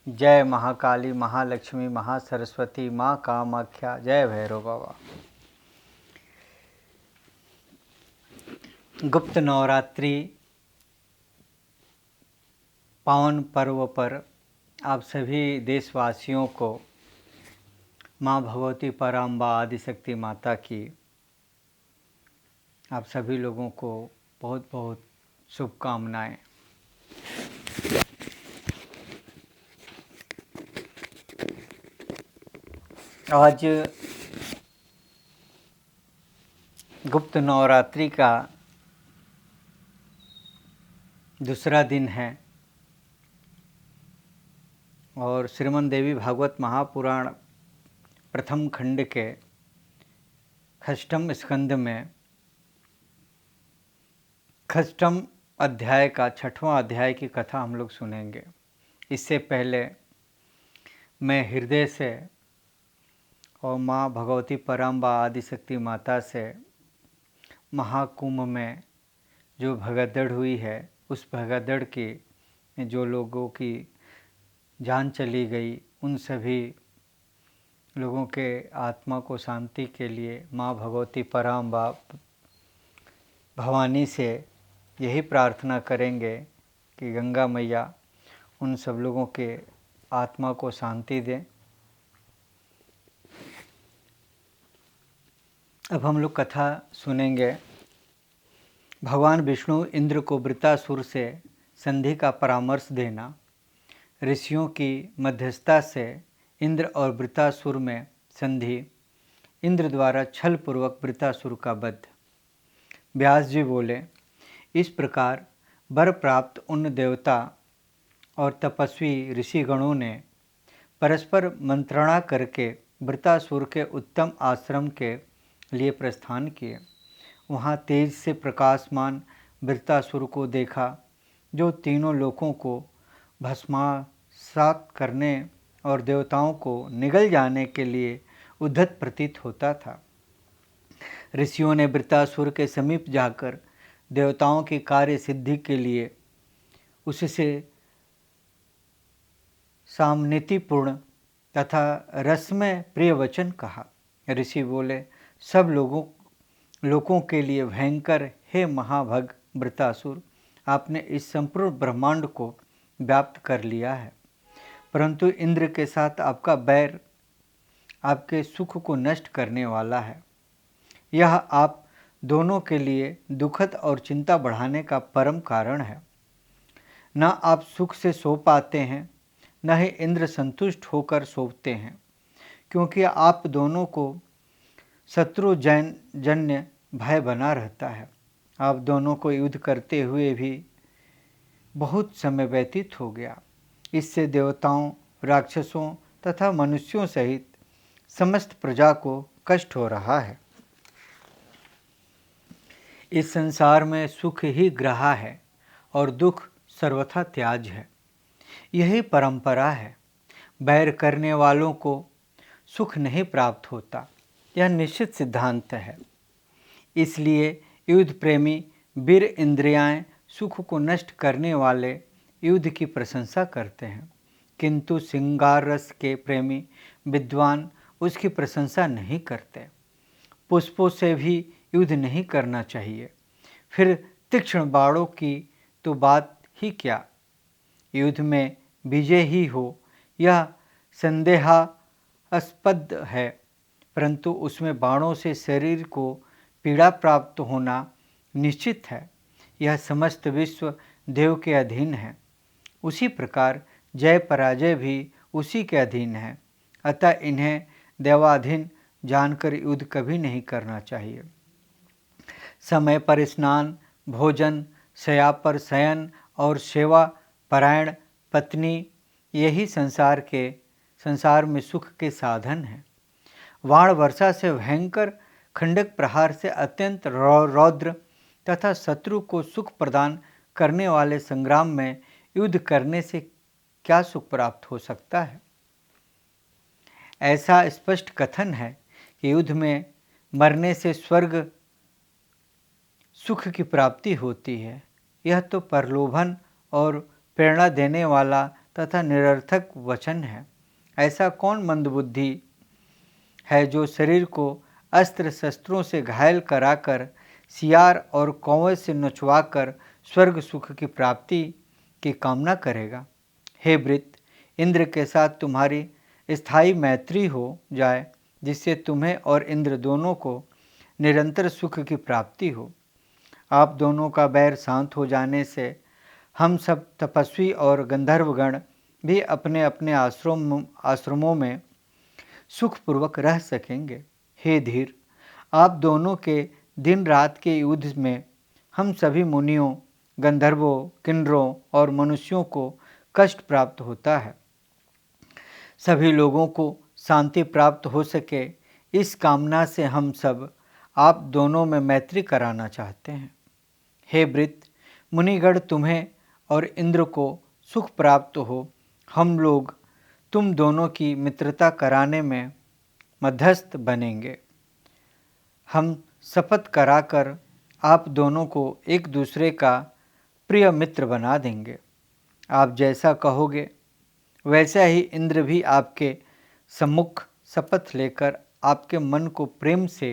जय महाकाली, महालक्ष्मी, महासरस्वती, माँ कामाख्या, जय भैरव बाबा। गुप्त नवरात्रि पावन पर्व पर आप सभी देशवासियों को माँ भगवती पराम्बा आदिशक्ति माता की आप सभी लोगों को बहुत बहुत शुभकामनाएं। आज गुप्त नवरात्रि का दूसरा दिन है और श्रीमद् देवी भागवत महापुराण प्रथम खंड के षष्ठम स्कंद में षष्ठम अध्याय का छठवां अध्याय की कथा हम लोग सुनेंगे। इससे पहले मैं हृदय से और माँ भगवती पराम्बा आदिशक्ति माता से महाकुंभ में जो भगदड़ हुई है, उस भगदड़ की जो लोगों की जान चली गई, उन सभी लोगों के आत्मा को शांति के लिए माँ भगवती पराम्बा भवानी से यही प्रार्थना करेंगे कि गंगा मैया उन सब लोगों के आत्मा को शांति दें। अब हम लोग कथा सुनेंगे। भगवान विष्णु इंद्र को वृत्रासुर से संधि का परामर्श देना, ऋषियों की मध्यस्थता से इंद्र और वृत्रासुर में संधि, इंद्र द्वारा छल पूर्वक वृत्रासुर का वध। व्यास जी बोले, इस प्रकार वर प्राप्त उन देवता और तपस्वी ऋषिगणों ने परस्पर मंत्रणा करके वृत्रासुर के उत्तम आश्रम के लिए प्रस्थान किए। वहाँ तेज से प्रकाशमान वृत्रासुर को देखा, जो तीनों लोकों को भस्मासात करने और देवताओं को निगल जाने के लिए उद्धत प्रतीत होता था। ऋषियों ने वृत्रासुर के समीप जाकर देवताओं की कार्य सिद्धि के लिए उससे सामनीतिपूर्ण तथा रसमय प्रिय वचन कहा। ऋषि बोले, सब लोगों के लिए भयंकर हे महाभग वृत्रासुर, आपने इस संपूर्ण ब्रह्मांड को व्याप्त कर लिया है, परंतु इंद्र के साथ आपका बैर आपके सुख को नष्ट करने वाला है। यह आप दोनों के लिए दुखद और चिंता बढ़ाने का परम कारण है। न आप सुख से सो पाते हैं, न ही इंद्र संतुष्ट होकर सोते हैं, क्योंकि आप दोनों को शत्रुजन्य भय बना रहता है। आप दोनों को युद्ध करते हुए भी बहुत समय व्यतीत हो गया। इससे देवताओं, राक्षसों तथा मनुष्यों सहित समस्त प्रजा को कष्ट हो रहा है। इस संसार में सुख ही ग्रहा है और दुख सर्वथा त्याज है। यही परंपरा है। बैर करने वालों को सुख नहीं प्राप्त होता, यह निश्चित सिद्धांत है। इसलिए युद्ध प्रेमी वीर इंद्रियाएं सुख को नष्ट करने वाले युद्ध की प्रशंसा करते हैं, किंतु श्रृंगार रस के प्रेमी विद्वान उसकी प्रशंसा नहीं करते। पुष्पों से भी युद्ध नहीं करना चाहिए, फिर तीक्ष्ण बाणों की तो बात ही क्या। युद्ध में विजय ही हो, यह संदेहास्पद है, परंतु उसमें बाणों से शरीर को पीड़ा प्राप्त होना निश्चित है। यह समस्त विश्व देव के अधीन है, उसी प्रकार जय पराजय भी उसी के अधीन है। अतः इन्हें देवाधीन जानकर युद्ध कभी नहीं करना चाहिए। समय पर स्नान, भोजन, शया पर शयन और सेवा परायण पत्नी, यही संसार में सुख के साधन हैं। वाण वर्षा से भयंकर, खंडक प्रहार से अत्यंत रौद्र तथा शत्रु को सुख प्रदान करने वाले संग्राम में युद्ध करने से क्या सुख प्राप्त हो सकता है। ऐसा स्पष्ट कथन है कि युद्ध में मरने से स्वर्ग सुख की प्राप्ति होती है। यह तो प्रलोभन और प्रेरणा देने वाला तथा निरर्थक वचन है। ऐसा कौन मंदबुद्धि है जो शरीर को अस्त्र शस्त्रों से घायल कराकर, सियार और कौवे से नचवाकर स्वर्ग सुख की प्राप्ति की कामना करेगा। हे वृत्त, इंद्र के साथ तुम्हारी स्थायी मैत्री हो जाए, जिससे तुम्हें और इंद्र दोनों को निरंतर सुख की प्राप्ति हो। आप दोनों का बैर शांत हो जाने से हम सब तपस्वी और गंधर्वगण भी अपने अपने आश्रमों में सुखपूर्वक रह सकेंगे। हे धीर, आप दोनों के दिन रात के युद्ध में हम सभी मुनियों, गंधर्वों, किन्नरों और मनुष्यों को कष्ट प्राप्त होता है। सभी लोगों को शांति प्राप्त हो सके, इस कामना से हम सब आप दोनों में मैत्री कराना चाहते हैं। हे वृत्त, मुनिगण तुम्हें और इंद्र को सुख प्राप्त हो, हम लोग तुम दोनों की मित्रता कराने में मध्यस्थ बनेंगे। हम शपथ कराकर आप दोनों को एक दूसरे का प्रिय मित्र बना देंगे। आप जैसा कहोगे वैसा ही इंद्र भी आपके सम्मुख शपथ लेकर आपके मन को प्रेम से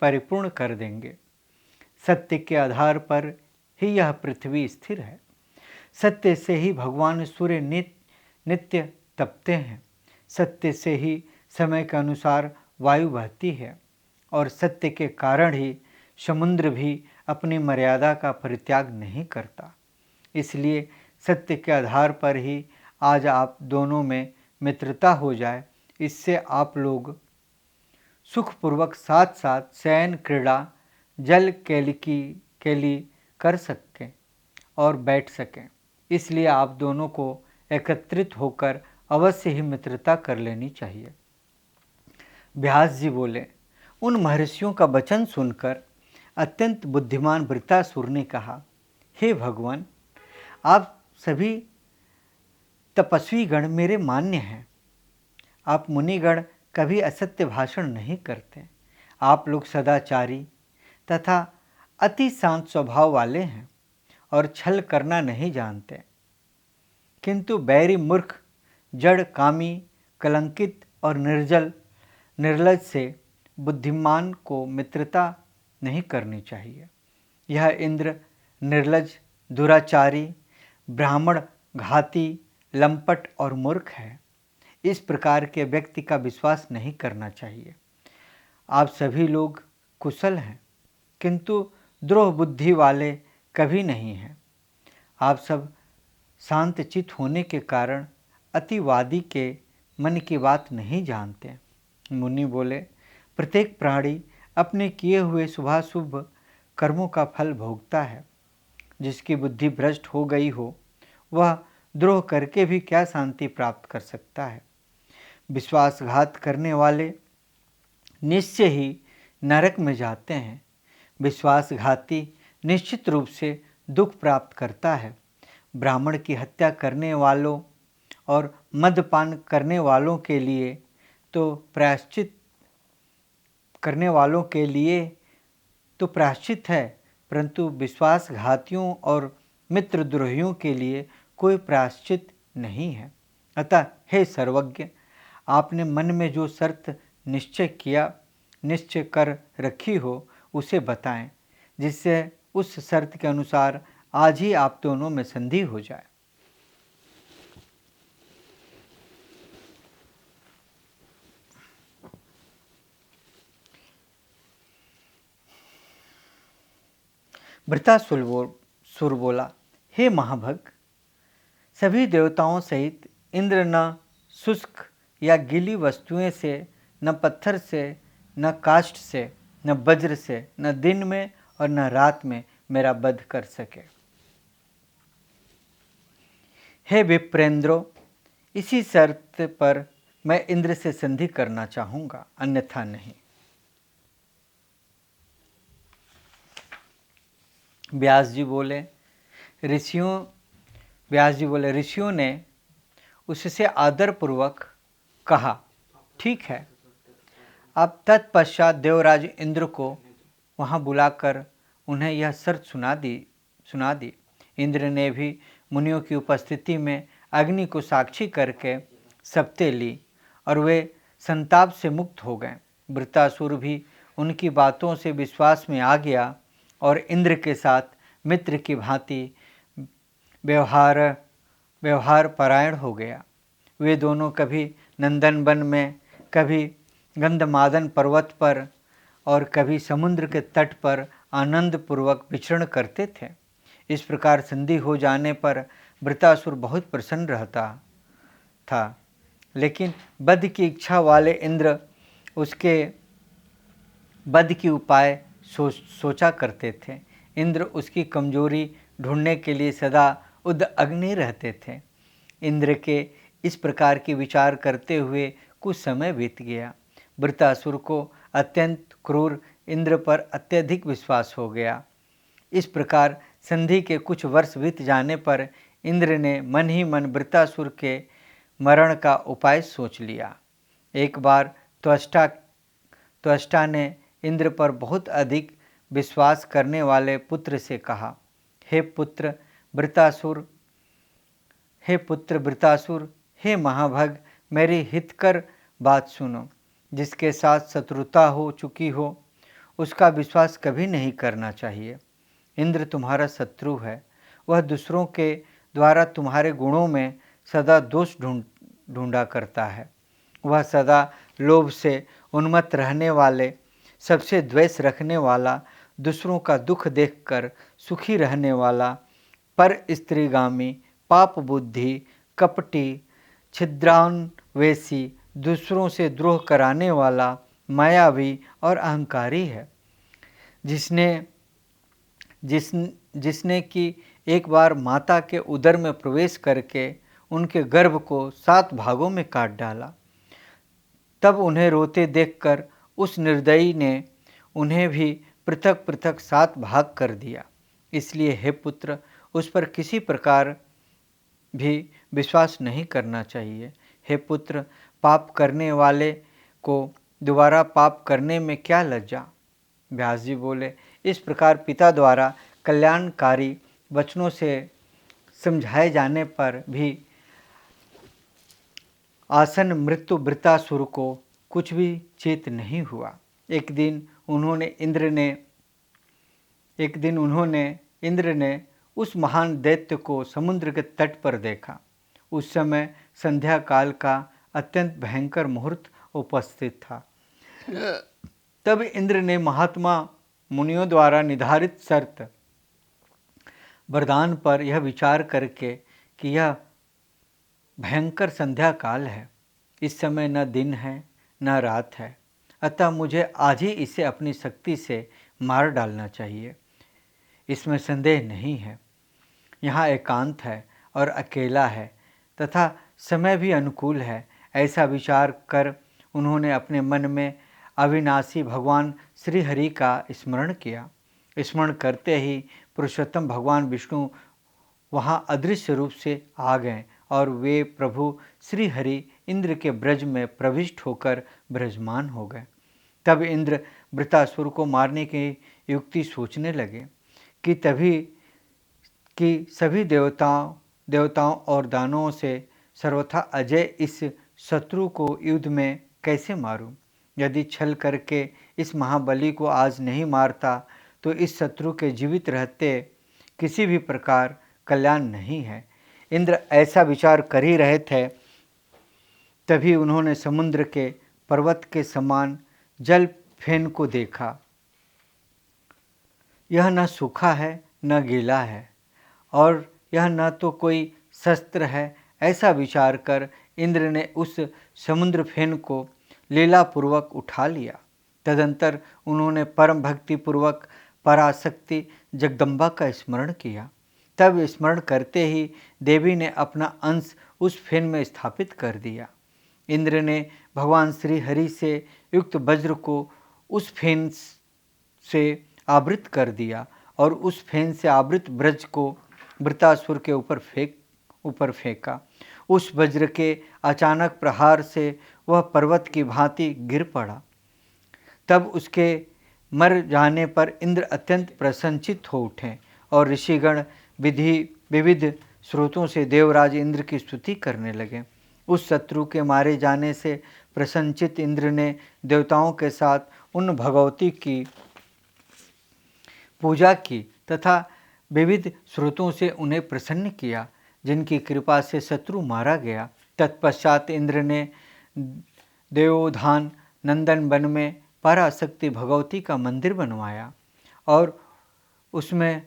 परिपूर्ण कर देंगे। सत्य के आधार पर ही यह पृथ्वी स्थिर है। सत्य से ही भगवान सूर्य नित्य तपते हैं। सत्य से ही समय के अनुसार वायु बहती है और सत्य के कारण ही समुद्र भी अपनी मर्यादा का परित्याग नहीं करता। इसलिए सत्य के आधार पर ही आज आप दोनों में मित्रता हो जाए। इससे आप लोग सुखपूर्वक साथ साथ शयन, क्रीड़ा, जल केली कर सकें और बैठ सकें। इसलिए आप दोनों को एकत्रित होकर अवश्य ही मित्रता कर लेनी चाहिए। व्यास जी बोले, उन महर्षियों का वचन सुनकर अत्यंत बुद्धिमान वृत्रासुर ने कहा, हे भगवान, आप सभी तपस्वी गण मेरे मान्य हैं। आप मुनिगण कभी असत्य भाषण नहीं करते। आप लोग सदाचारी तथा अति शांत स्वभाव वाले हैं और छल करना नहीं जानते। किंतु बैरी मूर्ख, जड़, कामी, कलंकित और निर्लज से बुद्धिमान को मित्रता नहीं करनी चाहिए। यह इंद्र निर्लज, दुराचारी, ब्राह्मण, घाती, लंपट और मूर्ख है। इस प्रकार के व्यक्ति का विश्वास नहीं करना चाहिए। आप सभी लोग कुशल हैं, किंतु द्रोह बुद्धि वाले कभी नहीं हैं। आप सब शांतचित्त होने के कारण अतिवादी के मन की बात नहीं जानते। मुनि बोले, प्रत्येक प्राणी अपने किए हुए शुभाशुभ कर्मों का फल भोगता है। जिसकी बुद्धि भ्रष्ट हो गई हो, वह द्रोह करके भी क्या शांति प्राप्त कर सकता है। विश्वासघात करने वाले निश्चय ही नरक में जाते हैं। विश्वासघाती निश्चित रूप से दुख प्राप्त करता है। ब्राह्मण की हत्या करने वालों और मद्यपान करने वालों के लिए तो प्रायश्चित है, परंतु विश्वासघातियों और मित्रद्रोहियों के लिए कोई प्रायश्चित नहीं है। अतः हे सर्वज्ञ, आपने मन में जो शर्त निश्चय कर रखी हो उसे बताएं, जिससे उस शर्त के अनुसार आज ही आप दोनों में संधि हो जाए। वृत्रासुर बोला, हे महाभग, सभी देवताओं सहित इंद्र न शुष्क या गीली वस्तुएं से, न पत्थर से, न काष्ठ से, न वज्र से, न दिन में और न रात में मेरा वध कर सके। हे विप्रेंद्रो, इसी शर्त पर मैं इंद्र से संधि करना चाहूँगा, अन्यथा नहीं। व्यास जी बोले, ऋषियों ने उससे आदरपूर्वक कहा, ठीक है। अब तत्पश्चात देवराज इंद्र को वहाँ बुलाकर उन्हें यह शर्त सुना दी। इंद्र ने भी मुनियों की उपस्थिति में अग्नि को साक्षी करके शपथें ली और वे संताप से मुक्त हो गए। वृत्तासुर भी उनकी बातों से विश्वास में आ गया और इंद्र के साथ मित्र की भांति व्यवहार परायण हो गया। वे दोनों कभी नंदनवन में, कभी गंधमादन पर्वत पर और कभी समुद्र के तट पर आनंदपूर्वक विचरण करते थे। इस प्रकार संधि हो जाने पर वृत्तासुर बहुत प्रसन्न रहता था, लेकिन वध की इच्छा वाले इंद्र उसके वध की उपाय सोचा करते थे। इंद्र उसकी कमजोरी ढूंढने के लिए सदा उद्अग्नि रहते थे। इंद्र के इस प्रकार के विचार करते हुए कुछ समय बीत गया। वृत्तासुर को अत्यंत क्रूर इंद्र पर अत्यधिक विश्वास हो गया। इस प्रकार संधि के कुछ वर्ष बीत जाने पर इंद्र ने मन ही मन वृत्तासुर के मरण का उपाय सोच लिया। एक बार त्वष्टा ने इंद्र पर बहुत अधिक विश्वास करने वाले पुत्र से कहा, हे पुत्र वृत्तासुर, हे महाभग, मेरी हितकर बात सुनो। जिसके साथ शत्रुता हो चुकी हो उसका विश्वास कभी नहीं करना चाहिए। इंद्र तुम्हारा शत्रु है। वह दूसरों के द्वारा तुम्हारे गुणों में सदा दोष ढूंढा करता है। वह सदा लोभ से उन्मत्त रहने वाले, सबसे द्वेष रखने वाला, दूसरों का दुख देखकर सुखी रहने वाला, पर स्त्रीगामी, पाप बुद्धि, कपटी, छिद्रान्वेषी, दूसरों से द्रोह कराने वाला, मायावी और अहंकारी है। जिसने कि एक बार माता के उदर में प्रवेश करके उनके गर्भ को 7 भागों में काट डाला। तब उन्हें रोते देखकर उस निर्दयी ने उन्हें भी पृथक पृथक 7 भाग कर दिया। इसलिए हे पुत्र, उस पर किसी प्रकार भी विश्वास नहीं करना चाहिए। हे पुत्र, पाप करने वाले को दोबारा पाप करने में क्या लज्जा। व्यास जी बोले, इस प्रकार पिता द्वारा कल्याणकारी वचनों से समझाए जाने पर भी आसन मृत्यु वृत्तासुर को कुछ भी चेत नहीं हुआ। एक दिन इंद्र ने उस महान दैत्य को समुद्र के तट पर देखा। उस समय संध्या काल का अत्यंत भयंकर मुहूर्त उपस्थित था। तब इंद्र ने महात्मा मुनियों द्वारा निर्धारित शर्त वरदान पर यह विचार करके कि यह भयंकर संध्या काल है, इस समय न दिन है न रात है, अतः मुझे आज ही इसे अपनी शक्ति से मार डालना चाहिए। इसमें संदेह नहीं है। यहाँ एकांत है और अकेला है तथा समय भी अनुकूल है। ऐसा विचार कर उन्होंने अपने मन में अविनाशी भगवान श्री हरि का स्मरण किया। स्मरण करते ही पुरुषोत्तम भगवान विष्णु वहाँ अदृश्य रूप से आ गए और वे प्रभु श्री हरि इंद्र के ब्रज में प्रविष्ट होकर ब्रजमान हो गए। तब इंद्र वृत्तासुर को मारने की युक्ति सोचने लगे कि सभी देवताओं और दानवों से सर्वथा अजय इस शत्रु को युद्ध में कैसे मारूं? यदि छल करके इस महाबली को आज नहीं मारता तो इस शत्रु के जीवित रहते किसी भी प्रकार कल्याण नहीं है। इंद्र ऐसा विचार कर ही रहे थे, तभी उन्होंने समुद्र के पर्वत के समान जल फेन को देखा। यह न सूखा है न गीला है और यह न तो कोई शस्त्र है। ऐसा विचार कर इंद्र ने उस समुद्र फेन को लीलापूर्वक उठा लिया। तदंतर उन्होंने परम भक्तिपूर्वक पराशक्ति जगदम्बा का स्मरण किया। तब स्मरण करते ही देवी ने अपना अंश उस फेन में स्थापित कर दिया। इंद्र ने भगवान श्री हरि से युक्त वज्र को उस फेन से आवृत कर दिया और उस फेन से आवृत ब्रज को वृत्तासुर के ऊपर फेंका। उस वज्र के अचानक प्रहार से वह पर्वत की भांति गिर पड़ा। तब उसके मर जाने पर इंद्र अत्यंत प्रसन्नचित्त हो उठे और ऋषिगण विविध स्रोतों से देवराज इंद्र की स्तुति करने लगे। उस शत्रु के मारे जाने से प्रसन्नचित्त इंद्र ने देवताओं के साथ उन भगवती की पूजा की तथा विविध स्रोतों से उन्हें प्रसन्न किया, जिनकी कृपा से शत्रु मारा गया। तत्पश्चात इंद्र ने देवोत्थान नंदन वन में पराशक्ति भगवती का मंदिर बनवाया और उसमें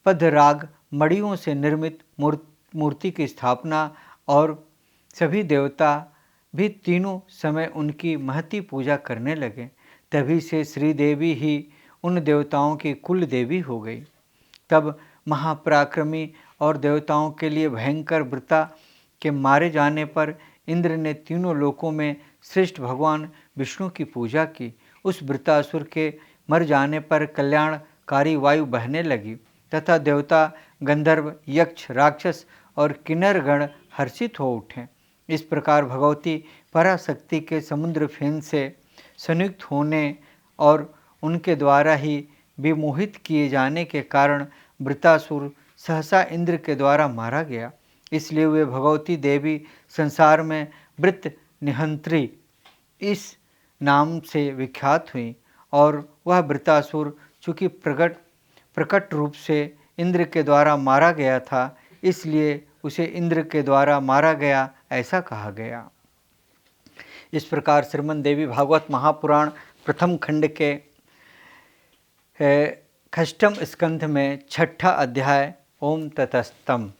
पद्मराग मड़ियों से निर्मित मूर्ति की स्थापना और सभी देवता भी तीनों समय उनकी महती पूजा करने लगे। तभी से श्रीदेवी ही उन देवताओं की कुल देवी हो गई। तब महापराक्रमी और देवताओं के लिए भयंकर वृता के मारे जाने पर इंद्र ने तीनों लोकों में श्रेष्ठ भगवान विष्णु की पूजा की। उस वृतासुर के मर जाने पर कल्याणकारी वायु बहने लगी तथा देवता, गंधर्व, यक्ष, राक्षस और किन्नरगण हर्षित हो उठे। इस प्रकार भगवती पराशक्ति के समुद्र फेन से संयुक्त होने और उनके द्वारा ही विमोहित किए जाने के कारण वृतासुर सहसा इंद्र के द्वारा मारा गया। इसलिए वे भगवती देवी संसार में वृत्त निहंत्री इस नाम से विख्यात हुई और वह वृतासुर चूँकि प्रकट रूप से इंद्र के द्वारा मारा गया था, इसलिए उसे इंद्र के द्वारा मारा गया ऐसा कहा गया। इस प्रकार श्रीमद् देवी भागवत महापुराण प्रथम खंड के षष्ठम स्कंध में छठा अध्याय ओम ततस्तम।